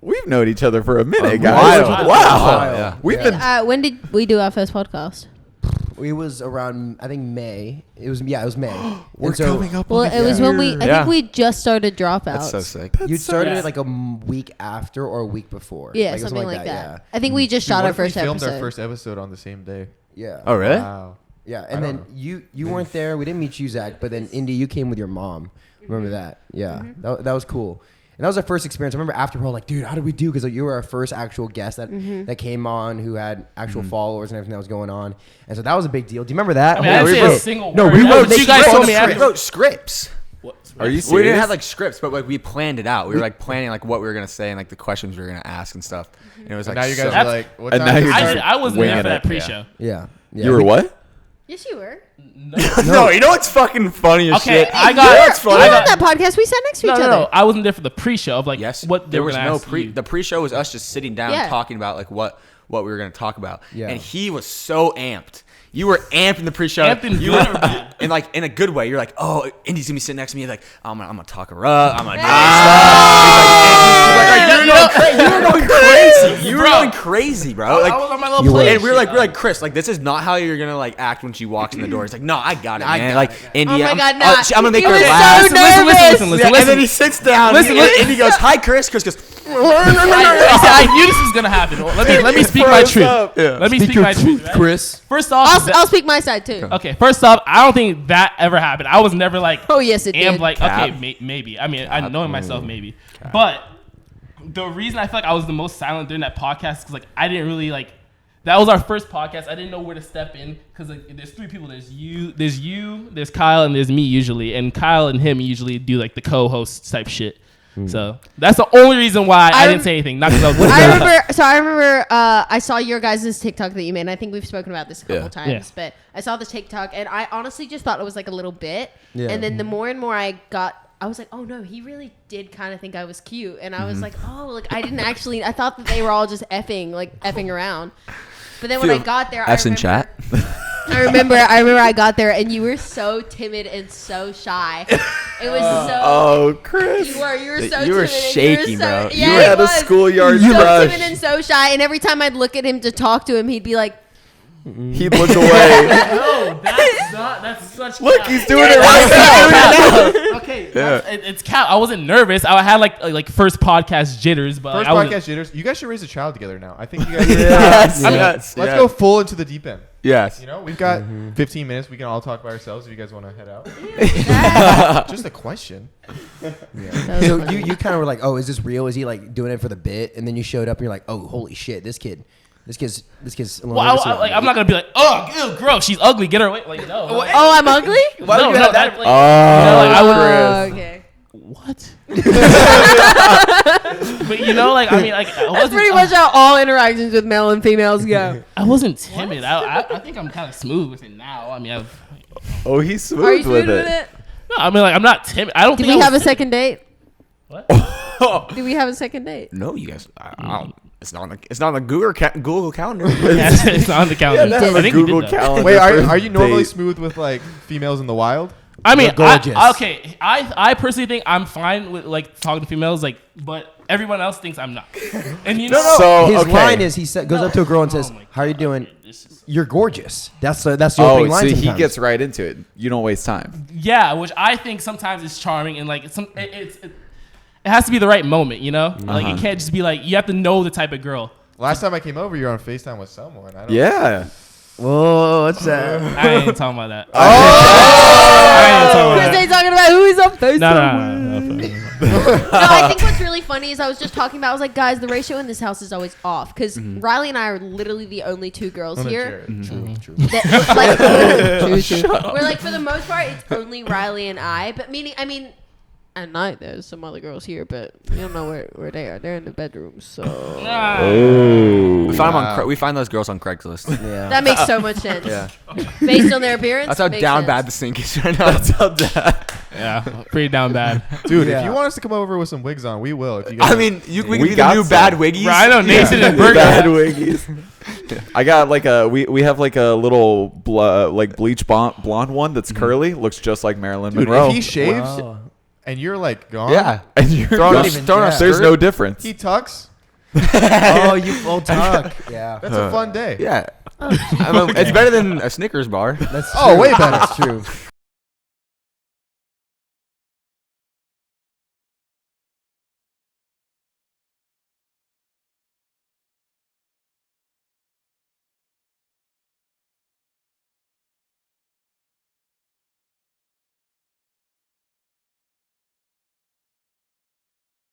We've known each other for a minute, guys. Wow. Yeah. We've been. When did we do our first podcast? It was around, I think, May. It was May. We're coming up. Well, it was when I think we just started Dropouts. That's so sick. You started it like a week after or a week before. Yeah, something like that. Yeah. I think we just shot our first episode. We filmed our first episode on the same day. Yeah. Oh, really? Wow. Yeah, and then you weren't there. We didn't meet you, Zach, but then Indy, you came with your mom. Remember that? Yeah, that was cool. And that was our first experience. I remember after we're all like, dude, how did we do? Because you were our first actual guest that came on who had actual followers and everything that was going on. And so that was a big deal. Do you remember that? I mean, I didn't say a single word. No, we wrote. You guys told me we wrote scripts. Are you serious? We didn't have like scripts, but like we planned it out. We were like planning like what we were gonna say and like the questions we were gonna ask and stuff. And it was like now you guys so are like, what and time now is you're it? just I wasn't there for that winging pre-show. Yeah. You were what? Yes, you were. No, you know what's fucking funny as Okay, shit? I got. You were on that podcast. We sat next to each other. No, I wasn't there for the pre-show of like what they there were was gonna no ask pre. you. The pre-show was us just sitting down Yeah. talking about like what we were gonna talk about. Yeah. And he was so amped. You were amped in the pre-show. Amped in you good were or bad? in like in a good way. You're like, oh, Indy's gonna be sitting next to me. Like, I'm gonna talk her up. I'm gonna do this stuff. You were going crazy. You were going crazy, bro. Like, I was on my little play. and we were like, Chris, like this is not how you're gonna like act when she walks in the door. It's like, no, I got it, man. Like, Indy, Oh my I'm God, I'm gonna make he her was laugh. so nervous. Yeah, and then he sits down. and Indy goes, hi, Chris. Chris goes, I knew this was gonna happen. Let me speak my truth. Let me speak my truth, right? Chris. First off, I'll speak my side too. okay. First off, I don't think that ever happened. I was never like, Oh yes, it amped did. like, okay, maybe. I mean, I knowing myself, maybe. But the reason I feel like I was the most silent during that podcast is because like I didn't really like. That was our first podcast. I didn't know where to step in because like, there's three people. There's you, there's Kyle, and there's me usually. And Kyle and him usually do like the co-host type shit. So that's the only reason why I didn't say anything. Not because I was. I remember. I saw your guys' TikTok that you made. And I think we've spoken about this a couple times, Yeah. but I saw the TikTok, and I honestly just thought it was like a little bit. Yeah. And then the more and more I got, I was like, oh no, he really did kind of think I was cute, and I was like, oh, like I didn't actually. I thought that they were all just effing around. But then when I got there, F's in chat. I remember I got there, and you were so timid and so shy. It was so. Oh, Chris. You were so You were timid and shaking, so, bro. Yeah, You he had a was. schoolyard so crush. timid and so shy, and every time I'd look at him to talk to him, he'd be like, He'd look away. No, that's not. That's such. Look, cap. he's doing it right now. Okay, it's cap. I wasn't nervous. I had like first podcast jitters, but First like, I wasn't- podcast jitters. You guys should raise a child together now. I think you guys. Yes. Let's go full into the deep end. Yes. You know, we've got 15 minutes. We can all talk by ourselves if you guys want to head out. Just a question. So you kind of were like, oh, is this real? Is he like doing it for the bit? And then you showed up and you're like, oh, holy shit, this kid's. A little Well, nervous about like, me. I'm not gonna be like, oh, ew, gross, she's ugly, get her away. Like, no. oh, I'm ugly? No, like, Oh, I would. Okay. What? But you know, like I mean, like That's pretty much how all interactions with male and females go. I wasn't timid. I think I'm kind of smooth with it now. I mean, Oh, he's smooth, Are you smooth with it. no, I mean, like I'm not timid. I don't. Did think we I have a was second date? What? Did we have a second date? No, you guys. I don't. It's not on the Google calendar. Yeah, it's on the calendar. Yeah, I think we Google did that. calendar. Wait, for are you normally date. smooth with like females in the wild? I mean, They're gorgeous. I personally think I'm fine with like talking to females, like, but everyone else thinks I'm not. And you know, So, His okay. line is goes up to a girl and says, Oh my "How are you doing? this is, You're gorgeous." That's the opening Oh, line. so he sometimes. gets right into it. You don't waste time. yeah, which I think sometimes is charming and like it has to be the right moment, you know? Like it can't just be like you have to know the type of girl. Last time I came over, you were on FaceTime with someone. I don't Yeah. Whoa, what's that? I ain't talking about that. Oh! I ain't talking Chris about that. ain't talking about who he's on Facebook. No. No, I think what's really funny is I was just talking about, I was like, guys, the ratio in this house is always off. Because Riley and I are literally the only two girls here. True. That, like, we're like, for the most part, it's only Riley and I. But meaning, I mean, at night, there's some other girls here, but we don't know where they are. They're in the bedroom, so. Oh. We find those girls on Craigslist. Yeah. That makes so much sense. Yeah. Based on their appearance. That's how makes down sense. bad the sink is right now. That's how bad. Yeah, pretty down bad. Dude, Yeah. if you want us to come over with some wigs on, we will. If you guys I mean, we can be the got new some. bad wiggies. Bro, I know Nathan and Burger. Bad wiggies. I got like we have like a little like bleach blonde one that's curly. Looks just like Marilyn dude, Monroe. if he shaves Wow. and you're like gone, Yeah. and you're Throwing just- a- throwing a there's skirt. no difference. he tucks. Oh, you full tuck. Yeah. That's a fun day. Yeah. It's better than a Snickers bar. That's Oh, true. way better. That's true.